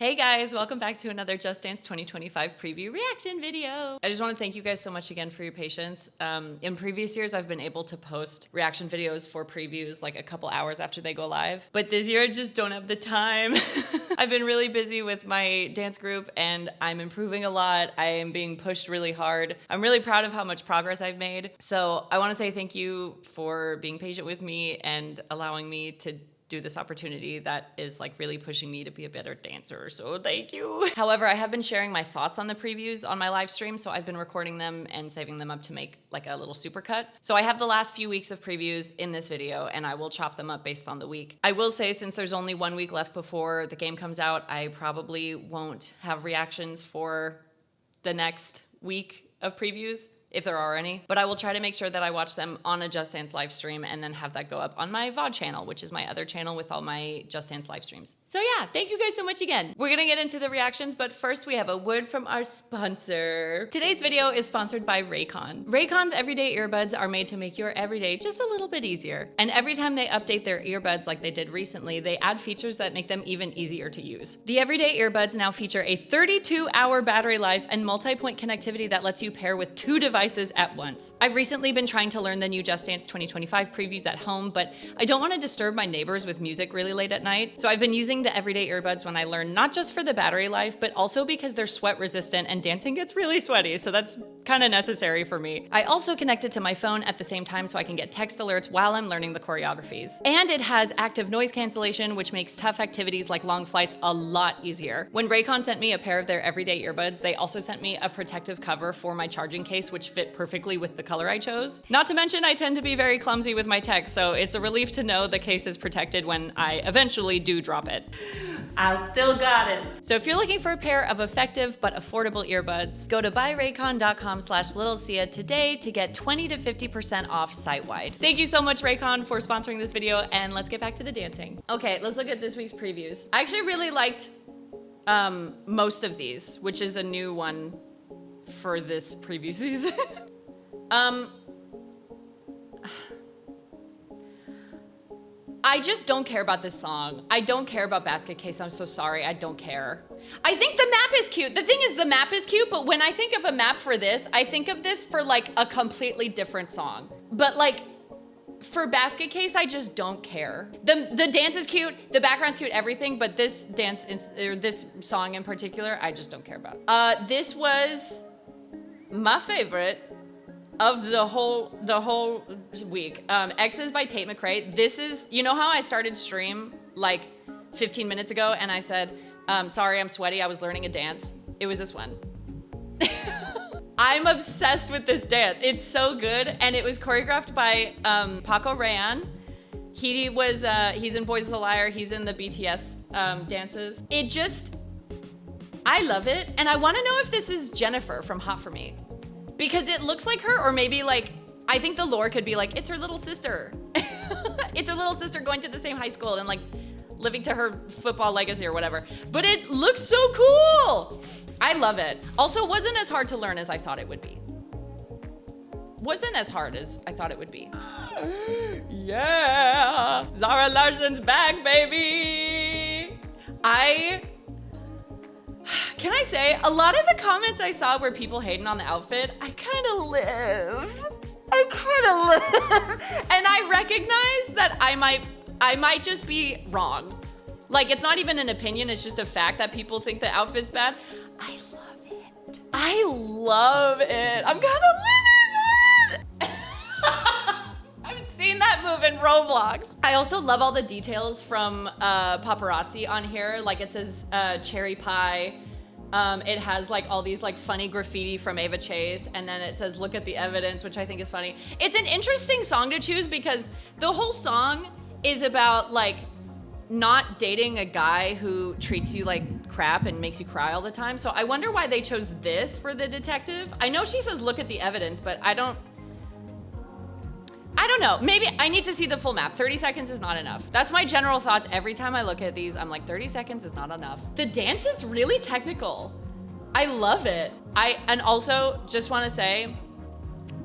Hey guys, welcome back to another Just Dance 2025 preview reaction video. I just want to thank you guys so much again for your patience. In previous years, I've been able to post reaction videos for previews like a couple hours after they go live, but this year I just don't have the time. I've been really busy with my dance group and I'm improving a lot. I am being pushed really hard. I'm really proud of how much progress I've made. So I want to say thank you for being patient with me and allowing me to do this opportunity that is like really pushing me to be a better dancer, so thank you. However, I have been sharing my thoughts on the previews on my live stream, so I've been recording them and saving them up to make like a little supercut. So I have the last few weeks of previews in this video and I will chop them up based on the week. I will say, since there's only 1 week left before the game comes out, I probably won't have reactions for the next week of previews, if there are any, but I will try to make sure that I watch them on a Just Dance live stream and then have that go up on my VOD channel, which is my other channel with all my Just Dance live streams. So yeah, thank you guys so much again. We're gonna get into the reactions, but first we have a word from our sponsor. Today's video is sponsored by Raycon. Raycon's everyday earbuds are made to make your everyday just a little bit easier. And every time they update their earbuds like they did recently, they add features that make them even easier to use. The everyday earbuds now feature a 32-hour battery life and multi-point connectivity that lets you pair with 2 devices at once. I've recently been trying to learn the new Just Dance 2025 previews at home, but I don't want to disturb my neighbors with music really late at night, so I've been using the everyday earbuds when I learn, not just for the battery life, but also because they're sweat resistant and dancing gets really sweaty, so that's kind of necessary for me. I also connect it to my phone at the same time so I can get text alerts while I'm learning the choreographies. And it has active noise cancellation, which makes tough activities like long flights a lot easier. When Raycon sent me a pair of their everyday earbuds, they also sent me a protective cover for my charging case, which fit perfectly with the color I chose. Not to mention, I tend to be very clumsy with my tech, so it's a relief to know the case is protected when I eventually do drop it. I still got it. So if you're looking for a pair of effective but affordable earbuds, go to buyraycon.com/littlesiha today to get 20 to 50% off site-wide. Thank you so much, Raycon, for sponsoring this video, and let's get back to the dancing. Okay, let's look at this week's previews. I actually really liked most of these, which is a new one for this preview season. I just don't care about this song. I don't care about Basket Case. I'm so sorry. I don't care. I think the map is cute. The thing is, the map is cute, but when I think of a map for this, I think of this for like a completely different song. But like, for Basket Case, I just don't care. The dance is cute, the background's cute, everything, but this dance, or this song in particular, I just don't care about. This was my favorite of the whole week. X's by Tate McRae. This is, you know how I started stream like 15 minutes ago and I said, sorry, I'm sweaty, I was learning a dance. It was this one. I'm obsessed with this dance. It's so good, and it was choreographed by Paco Rayan. He's in Boys is a Liar, he's in the BTS dances. I love it, and I wanna know if this is Jennifer from Hot For Me. Because it looks like her, or maybe like, I think the lore could be like, it's her little sister. It's her little sister going to the same high school and like living to her football legacy or whatever. But it looks so cool. I love it. Also, it wasn't as hard to learn as I thought it would be. Wasn't as hard as I thought it would be. Yeah, Zara Larsson's back, baby. Can I say, a lot of the comments I saw were people hating on the outfit. I kind of live. And I recognize that I might just be wrong. Like, it's not even an opinion, it's just a fact that people think the outfit's bad. I love it. I'm kind of living for it. I've seen that move in Roblox. I also love all the details from paparazzi on here. Like, it says cherry pie. It has like all these like funny graffiti from Ava Chase, and then it says look at the evidence, which I think is funny. It's an interesting song to choose because the whole song is about like not dating a guy who treats you like crap and makes you cry all the time. So I wonder why they chose this for the detective. I know she says look at the evidence, but I don't know. Maybe I need to see the full map. 30 seconds is not enough. That's my general thoughts. Every time I look at these, I'm like, 30 seconds is not enough. The dance is really technical. I love it. And also just want to say,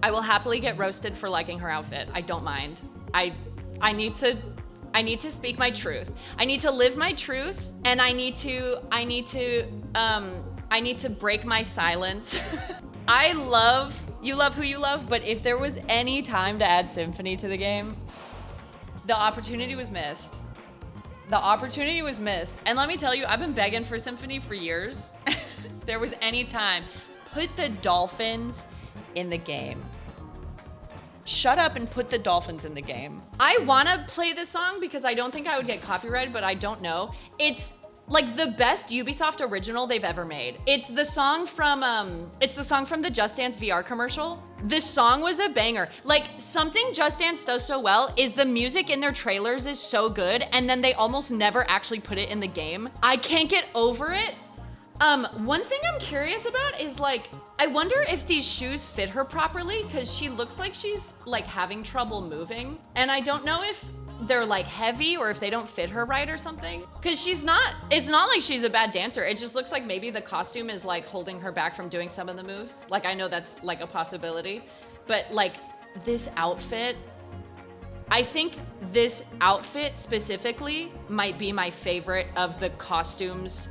I will happily get roasted for liking her outfit. I don't mind. I need to I need to speak my truth. I need to live my truth, and I need to break my silence. You love who you love, but if there was any time to add Symphony to the game, the opportunity was missed. The opportunity was missed. And let me tell you, I've been begging for Symphony for years. There was any time. Put the dolphins in the game. Shut up and put the dolphins in the game. I wanna play this song because I don't think I would get copyrighted, but I don't know. It's like the best Ubisoft original they've ever made. It's the song from the Just Dance VR commercial. This song was a banger. Like, something Just Dance does so well is the music in their trailers is so good, and then they almost never actually put it in the game. I can't get over it. One thing I'm curious about is, like, I wonder if these shoes fit her properly, because she looks like she's like having trouble moving. And I don't know if they're like heavy or if they don't fit her right or something. Because it's not like she's a bad dancer. It just looks like maybe the costume is like holding her back from doing some of the moves. Like, I know that's like a possibility, but like this outfit, I think this outfit specifically might be my favorite of the costumes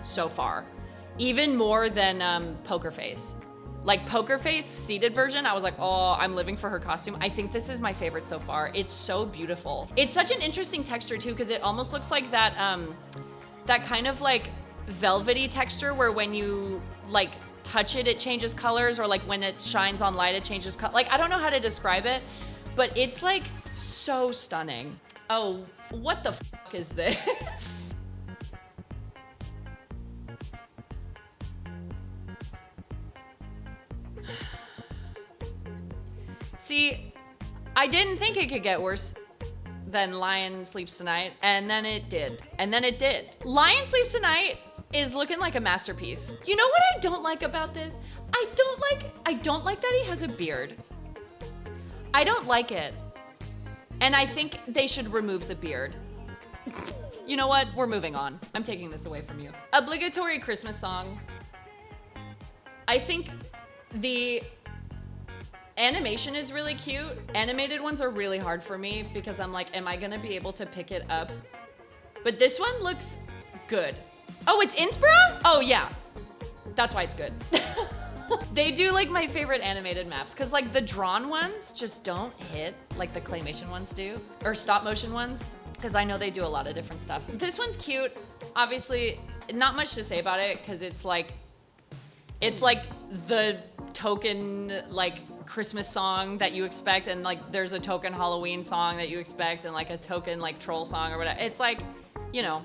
so far. Even more than Poker Face. Like Poker Face seated version, I was like, oh, I'm living for her costume. I think this is my favorite so far. It's so beautiful. It's such an interesting texture too, because it almost looks like that that kind of like velvety texture where when you like touch it, it changes colors, or like when it shines on light, it changes color. Like, I don't know how to describe it, but it's like so stunning. Oh, what the fuck is this? See, I didn't think it could get worse than Lion Sleeps Tonight, and then it did. And then it did. Lion Sleeps Tonight is looking like a masterpiece. You know what I don't like about this? I don't like that he has a beard. I don't like it. And I think they should remove the beard. You know what? We're moving on. I'm taking this away from you. Obligatory Christmas song. I think the animation is really cute. Animated ones are really hard for me because I'm like, am I gonna be able to pick it up? But this one looks good. Oh, it's Innsbruck? Oh yeah, that's why it's good. They do like my favorite animated maps, because like the drawn ones just don't hit like the claymation ones do, or stop motion ones, because I know they do a lot of different stuff. This one's cute. Obviously, not much to say about it, because it's like the token like Christmas song that you expect, and like there's a token Halloween song that you expect, and like a token like troll song or whatever. It's like, you know,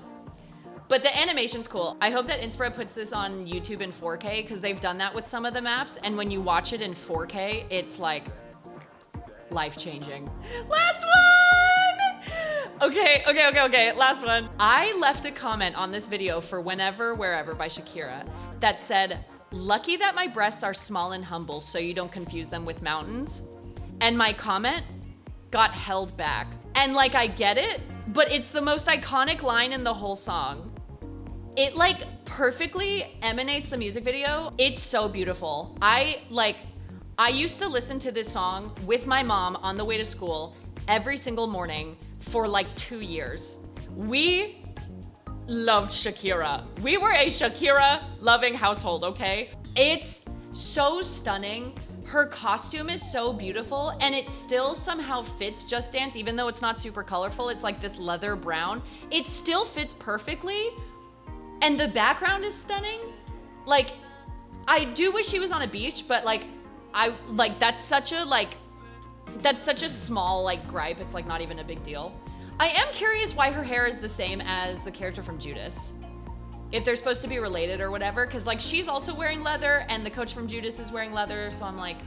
but the animation's cool. I hope that Inspira puts this on YouTube in 4K, because they've done that with some of the maps, and when you watch it in 4K, it's like life-changing. Last one! Okay, last one. I left a comment on this video for Whenever, Wherever by Shakira that said, "Lucky that my breasts are small and humble so you don't confuse them with mountains." And my comment got held back. And like, I get it, but it's the most iconic line in the whole song. It like perfectly emanates the music video. It's so beautiful. I used to listen to this song with my mom on the way to school every single morning for like 2 years. We loved Shakira. We were a Shakira loving household, okay? It's so stunning. Her costume is so beautiful, and it still somehow fits Just Dance, even though it's not super colorful. It's like this leather brown. It still fits perfectly, and the background is stunning. Like, I do wish she was on a beach, but that's such a small like gripe. It's like not even a big deal. I am curious why her hair is the same as the character from Judas. If they're supposed to be related or whatever, because like she's also wearing leather and the coach from Judas is wearing leather, so I'm like,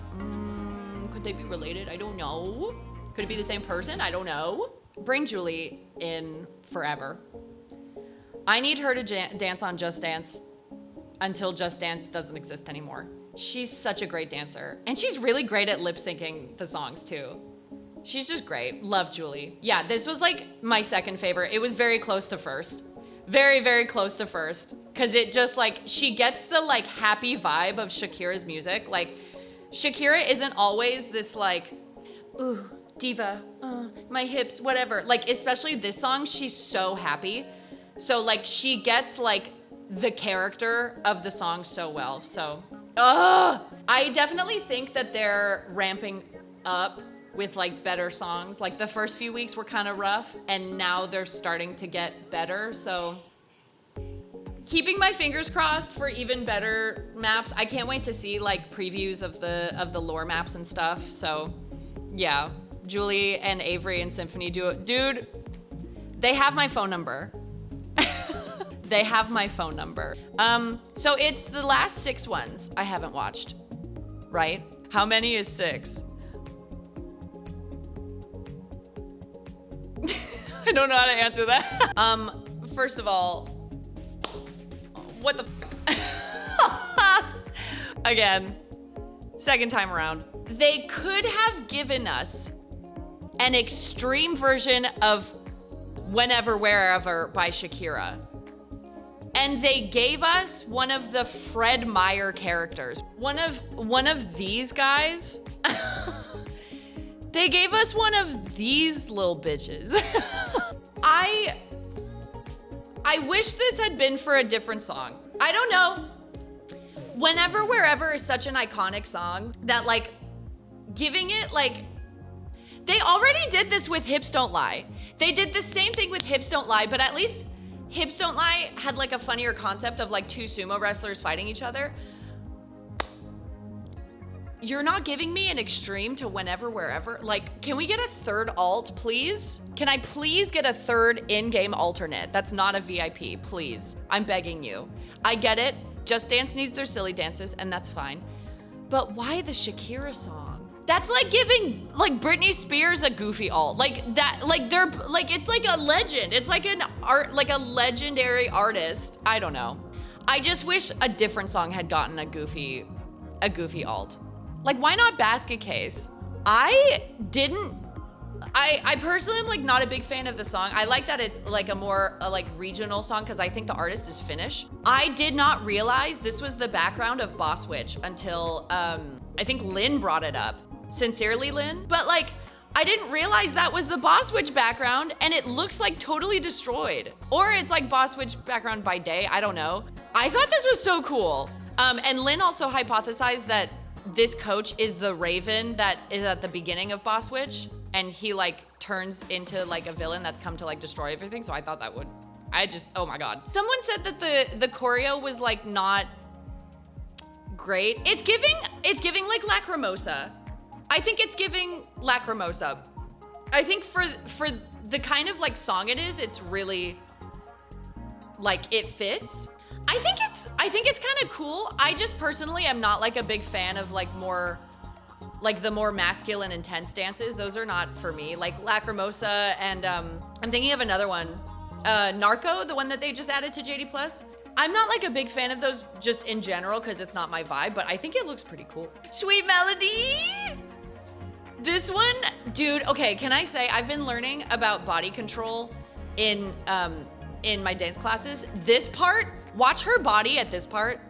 could they be related? I don't know. Could it be the same person? I don't know. Bring Julie in forever. I need her to dance on Just Dance until Just Dance doesn't exist anymore. She's such a great dancer, and she's really great at lip syncing the songs too. She's just great. Love Julie. Yeah, this was like my second favorite. It was very close to first. Very, very close to first. Cause it just like, she gets the like happy vibe of Shakira's music. Like, Shakira isn't always this like, ooh, diva, my hips, whatever. Like, especially this song, she's so happy. So like she gets like the character of the song so well. So, I definitely think that they're ramping up with like better songs. Like the first few weeks were kind of rough and now they're starting to get better. So keeping my fingers crossed for even better maps. I can't wait to see like previews of the lore maps and stuff. So yeah, Julie and Avery and Symphony dude, they have my phone number. They have my phone number. So it's the last 6 ones I haven't watched, right? How many is 6? I don't know how to answer that. First of all, what the Again, second time around. They could have given us an extreme version of Whenever, Wherever by Shakira. And they gave us one of the Fred Meyer characters. One of these guys. They gave us one of these little bitches. I wish this had been for a different song. I don't know. Whenever, Wherever is such an iconic song that like giving it like, they already did this with Hips Don't Lie. They did the same thing with Hips Don't Lie, but at least Hips Don't Lie had like a funnier concept of like 2 sumo wrestlers fighting each other. You're not giving me an extreme to Whenever, Wherever. Like, can we get a third alt, please? Can I please get a third in-game alternate? That's not a VIP, please. I'm begging you. I get it. Just Dance needs their silly dances, and that's fine. But why the Shakira song? That's like giving like Britney Spears a goofy alt. Like that, like they're like, it's like a legend. It's like an art, like a legendary artist. I don't know. I just wish a different song had gotten a goofy alt. Like, why not Basket Case? I personally am like not a big fan of the song. I like that it's like a more like regional song because I think the artist is Finnish. I did not realize this was the background of Boss Witch until I think Lynn brought it up. Sincerely, Lynn. But like, I didn't realize that was the Boss Witch background and it looks like totally destroyed. Or it's like Boss Witch background by day, I don't know. I thought this was so cool. And Lynn also hypothesized that this coach is the Raven that is at the beginning of Boss Witch, and he like turns into like a villain that's come to like destroy everything. So I thought that would, oh my God. Someone said that the choreo was like not great. It's giving like Lacrimosa. I think it's giving Lacrimosa. I think for the kind of like song it is, it's really like it fits. I think it's kind of cool. I just personally am not like a big fan of like more like the more masculine intense dances. Those are not for me. Like Lacrimosa and I'm thinking of another one. Narco, the one that they just added to JD Plus. I'm not like a big fan of those just in general because it's not my vibe, but I think it looks pretty cool. Sweet Melody. This one, dude, okay, can I say I've been learning about body control in my dance classes. This part, watch her body at this part.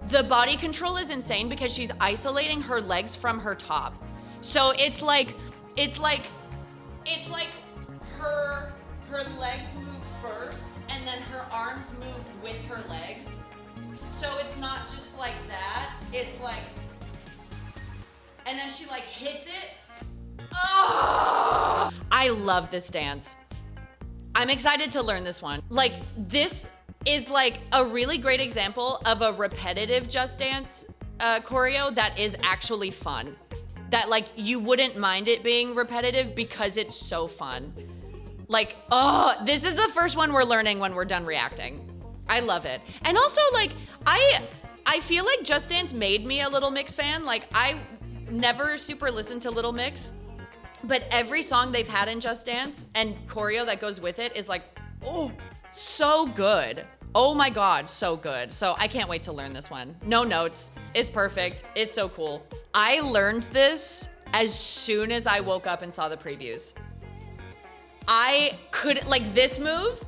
The body control is insane because she's isolating her legs from her top. So it's like her legs move first and then her arms move with her legs. So it's not just like that, it's like, and then she like hits it. Oh! I love this dance. I'm excited to learn this one. Like, this is like a really great example of a repetitive Just Dance choreo that is actually fun. That like, you wouldn't mind it being repetitive because it's so fun. Like, oh, this is the first one we're learning when we're done reacting. I love it. And also like, I feel like Just Dance made me a Little Mix fan. Like, I never super listened to Little Mix, but every song they've had in Just Dance and choreo that goes with it is like, oh, so good. Oh my God, so good. So I can't wait to learn this one. No notes, it's perfect. It's so cool. I learned this as soon as I woke up and saw the previews. I could, like this move,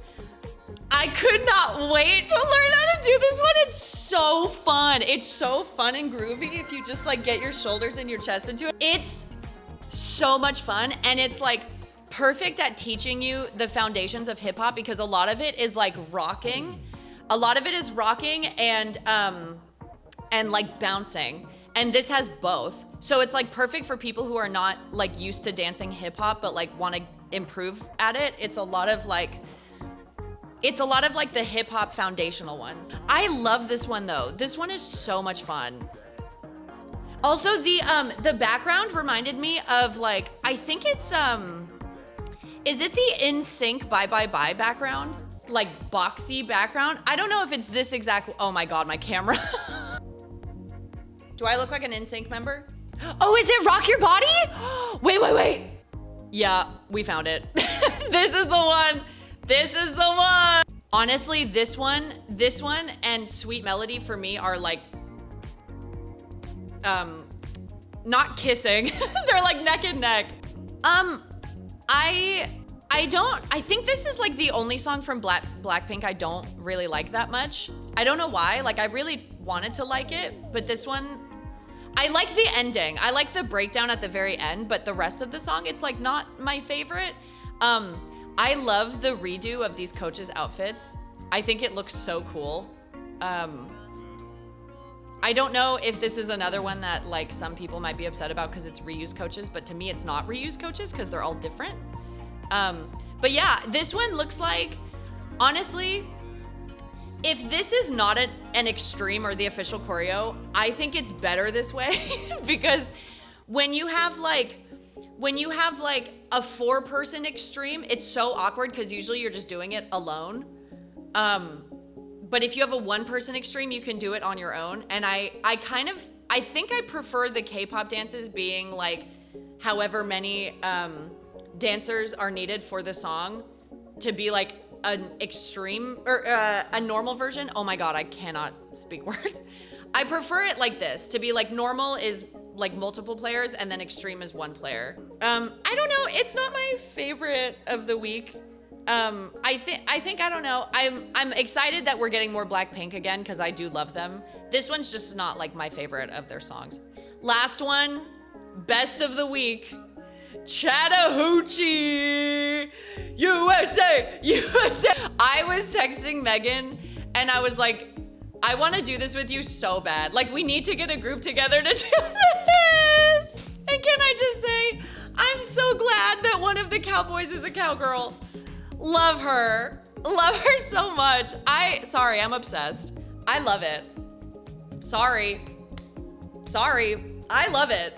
I could not wait to learn how to do this one. It's so fun. It's so fun and groovy if you just like get your shoulders and your chest into it. It's so much fun, and it's like perfect at teaching you the foundations of hip hop because a lot of it is like rocking. A lot of it is rocking and like bouncing. And this has both. So it's like perfect for people who are not like used to dancing hip hop but like want to improve at it. It's a lot of like the hip hop foundational ones. I love this one though. This one is so much fun. Also the background reminded me of like, I think it's is it the NSYNC Bye Bye Bye background? Like boxy background? I don't know if it's this exact, oh my God, my camera. Do I look like an NSYNC member? Oh, is it Rock Your Body? Wait. Yeah, we found it. This is the one. This is the one. Honestly, this one and Sweet Melody for me are like, not kissing. They're like neck and neck. I think this is like the only song from Blackpink I don't really like that much. I don't know why, like I really wanted to like it, but this one, I like the ending. I like the breakdown at the very end, but the rest of the song, it's like not my favorite. I love the redo of these coaches' outfits. I think it looks so cool. I don't know if this is another one that like some people might be upset about because it's reused coaches, but to me it's not reused coaches because they're all different. But yeah, this one looks like, honestly, if this is not an extreme or the official choreo, I think it's better this way because when you have like a 4-person extreme, it's so awkward because usually you're just doing it alone. But if you have a 1-person extreme, you can do it on your own. And I think I prefer the K-pop dances being like however many dancers are needed for the song to be like an extreme or a normal version. Oh my God, I cannot speak words. I prefer it like this, to be like normal is like multiple players and then extreme is 1 player. I don't know, it's not my favorite of the week. I think I don't know. I'm excited that we're getting more Blackpink again because I do love them. This one's just not like my favorite of their songs. Last one, best of the week. Chattahoochee, USA. I was texting Megan and I was like, I want to do this with you so bad. Like we need to get a group together to do this. And can I just say, I'm so glad that one of the cowboys is a cowgirl. Love her so much. Sorry, I'm obsessed. I love it. Sorry, I love it.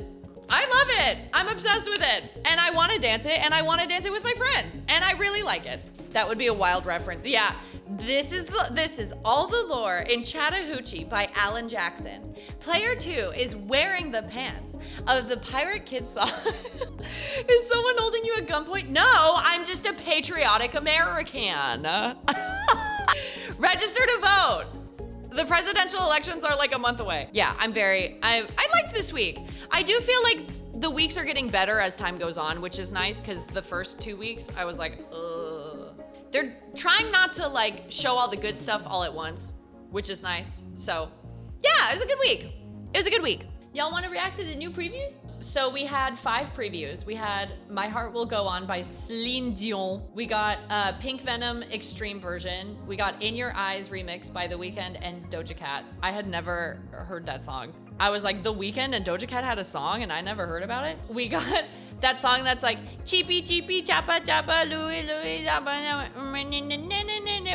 I'm obsessed with it. And I want to dance it, and I want to dance it with my friends. And I really like it. That would be a wild reference. Yeah, this is All the Lore in Chattahoochee by Alan Jackson. Player 2 is wearing the pants of the Pirate Kid song. Is someone holding you at gunpoint? No, I'm just a patriotic American. Register to vote. The presidential elections are like a month away. Yeah, I liked this week. I do feel like the weeks are getting better as time goes on, which is nice because the first 2 weeks I was like, ugh. They're trying not to like show all the good stuff all at once, which is nice. So yeah, it was a good week. Y'all want to react to the new previews? So we had 5 previews. We had My Heart Will Go On by Celine Dion. We got Pink Venom Extreme version. We got In Your Eyes remix by The Weeknd and Doja Cat. I had never heard that song. I was like, The Weeknd and Doja Cat had a song and I never heard about it. We got that song that's like, cheepy, cheepy, chappa, chappa, Louie, Louie, chappa,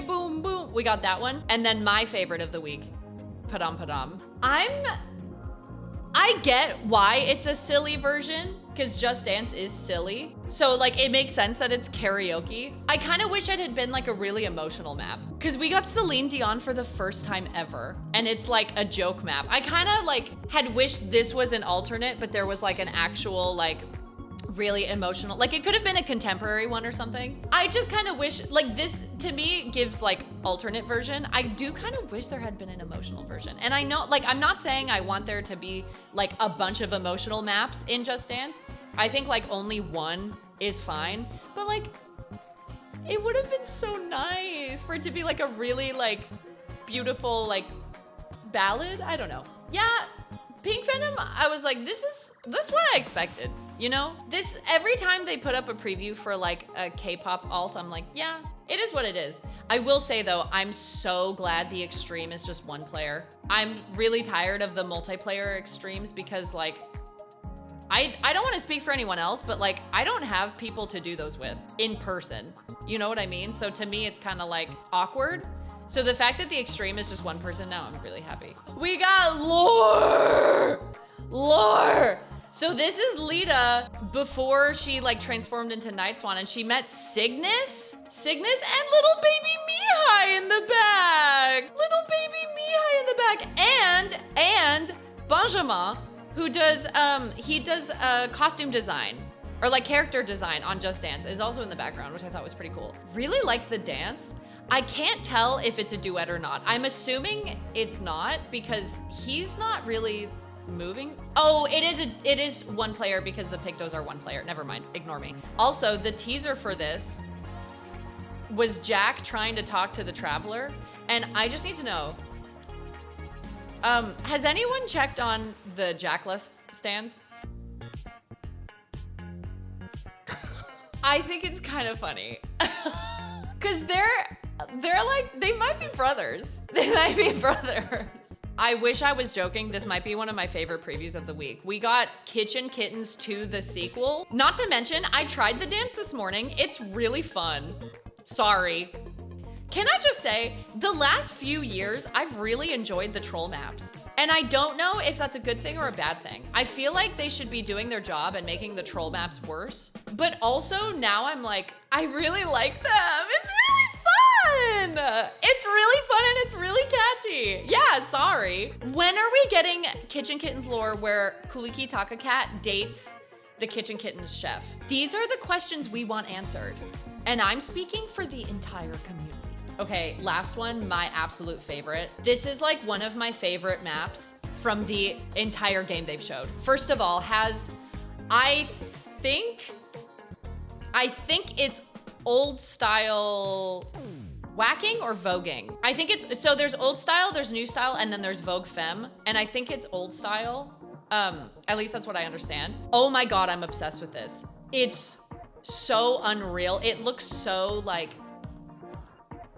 boom, boom. We got that one. And then my favorite of the week, Padam Padam. I get why it's a silly version, because Just Dance is silly. So like it makes sense that it's karaoke. I kind of wish it had been like a really emotional map, because we got Celine Dion for the first time ever, and it's like a joke map. I kind of like had wished this was an alternate, but there was like an actual like really emotional, like it could have been a contemporary one or something. I just kind of wish, like this to me gives like alternate version. I do kind of wish there had been an emotional version. And I know, like, I'm not saying I want there to be like a bunch of emotional maps in Just Dance. I think like only one is fine, but like It would have been so nice for it to be like a really like beautiful like ballad. I don't know. Yeah, Pink Venom, I was like, this is what I expected, you know? This, every time they put up a preview for like a K-pop alt, I'm like, yeah, it is what it is. I will say though, I'm so glad the Extreme is just one player. I'm really tired of the multiplayer Extremes because like, I don't want to speak for anyone else, but like, I don't have people to do those with in person. You know what I mean? So to me, it's kind of like awkward. So the fact that the Extreme is just one person now, I'm really happy. We got Lore! Lore! So this is Lita before she like transformed into Night Swan, and she met Cygnus? Cygnus and little baby Mihai in the back! Little baby Mihai in the back! And Benjamin, who does, he does costume design, or like character design on Just Dance, is also in the background, which I thought was pretty cool. Really like the dance. I can't tell if it's a duet or not. I'm assuming it's not because he's not really moving. Oh, it is one player because the Pictos are one player. Never mind, ignore me. Also, the teaser for this was Jack trying to talk to the Traveler, and I just need to know, has anyone checked on the Jackless stands? I think it's kind of funny. Cause they're like, they might be brothers. They might be brothers. I wish I was joking. This might be one of my favorite previews of the week. We got Kitchen Kittens 2, the sequel. Not to mention, I tried the dance this morning. It's really fun. Sorry. Can I just say, the last few years, I've really enjoyed the troll maps. And I don't know if that's a good thing or a bad thing. I feel like they should be doing their job and making the troll maps worse. But also now I'm like, I really like them. It's really fun. It's really fun and it's really catchy. Yeah, sorry. When are we getting Kitchen Kittens lore where Kuliki Taka Cat dates the Kitchen Kittens chef? These are the questions we want answered. And I'm speaking for the entire community. Okay, last one, my absolute favorite. This is like one of my favorite maps from the entire game they've showed. First of all, I think it's old style whacking or voguing. I think it's, so there's old style, there's new style, and then there's Vogue Femme. And I think it's old style. At least that's what I understand. Oh my God, I'm obsessed with this. It's so unreal. It looks so like,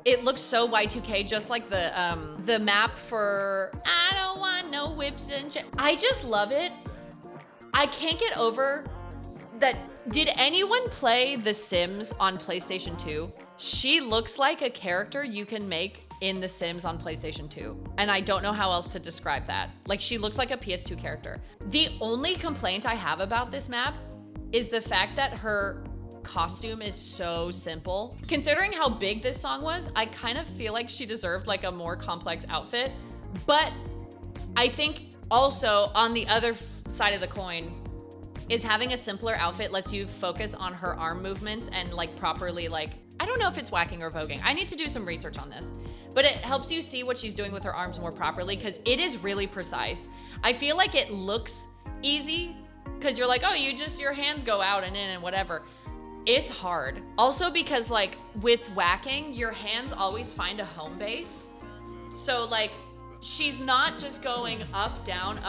it looks so Y2K, just like the map for I don't want no whips and shit. I just love it. I can't get over that. Did anyone play The Sims on PlayStation 2? She looks like a character you can make in The Sims on PlayStation 2. And I don't know how else to describe that. Like, she looks like a PS2 character. The only complaint I have about this map is the fact that her costume is so simple. Considering how big this song was, I kind of feel like she deserved like a more complex outfit. But I think also on the other side of the coin is having a simpler outfit lets you focus on her arm movements and like properly like, I don't know if it's whacking or voguing. I need to do some research on this, but it helps you see what she's doing with her arms more properly because it is really precise. I feel like it looks easy because you're like, oh, your hands go out and in and whatever. It's hard. Also because like with whacking, your hands always find a home base. So like, she's not just going up, down,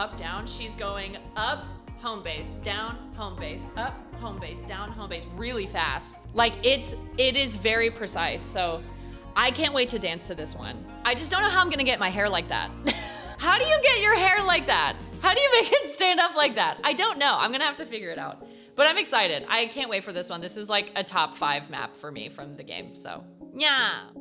she's going up, home base, down, home base, up, home base, down, home base, really fast. Like it is very precise. So I can't wait to dance to this one. I just don't know how I'm gonna get my hair like that. How do you get your hair like that? How do you make it stand up like that? I don't know. I'm gonna have to figure it out. But I'm excited. I can't wait for this one. This is like a top 5 map for me from the game, so yeah.